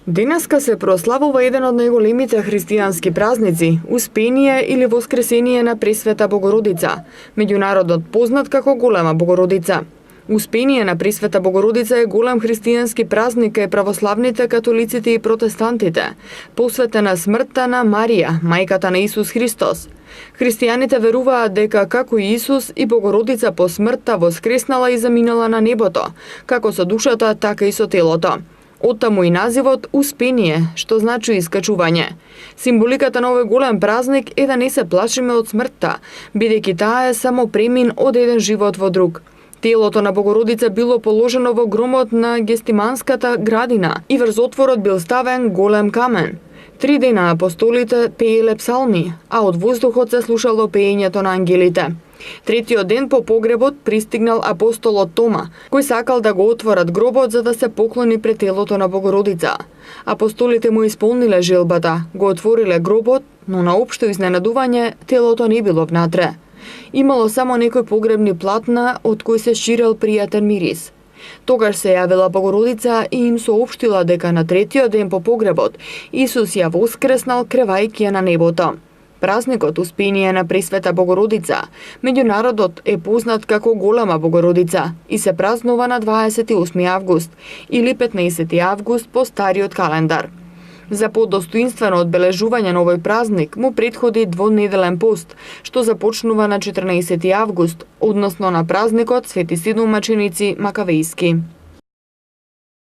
Денеска се прославува еден од најголемите христијански празници, Успение или Воскресение на Пресвета Богородица, меѓу народот познат како Голема Богородица. Успение на Пресвета Богородица е голем христијански празник кај православните, католиците и протестантите, посветен на смртта на Марија, мајката на Исус Христос. Христијаните веруваат дека како Исус и Богородица по смртта воскреснала и заминала на небото, како со душата, така и со телото. Оттаму и називот Успение, што значи искачување. Символиката на овој голем празник е да не се плашиме од смртта, бидејќи таа е само премин од еден живот во друг. Телото на Богородица било положено во громот на Гестиманската градина и врз отворот бил ставен голем камен. 3 дена апостолите пееле псалми, а од воздухот се слушало пеењето на ангелите. Третиот ден по погребот пристигнал апостолот Тома, кој сакал да го отворат гробот за да се поклони пред телото на Богородица. Апостолите му исполниле желбата, го отвориле гробот, но на општо изненадување телото не било внатре. Имало само некои погребни платна од кои се ширел пријатен мирис. Тогаш се јавила Богородица и им соопштила дека на третиот ден по погребот Исус ја воскреснал кревајќи ја на небото. Празникот Успение на Пресвета Богородица меѓу народот е познат како Голема Богородица и се празнува на 28 август или 15 август по стариот календар. За подостоинствено одбележување на овој празник му претходи двонеделен пост, што започнува на 14 август, односно на празникот Свети Седум маченици Макавејски.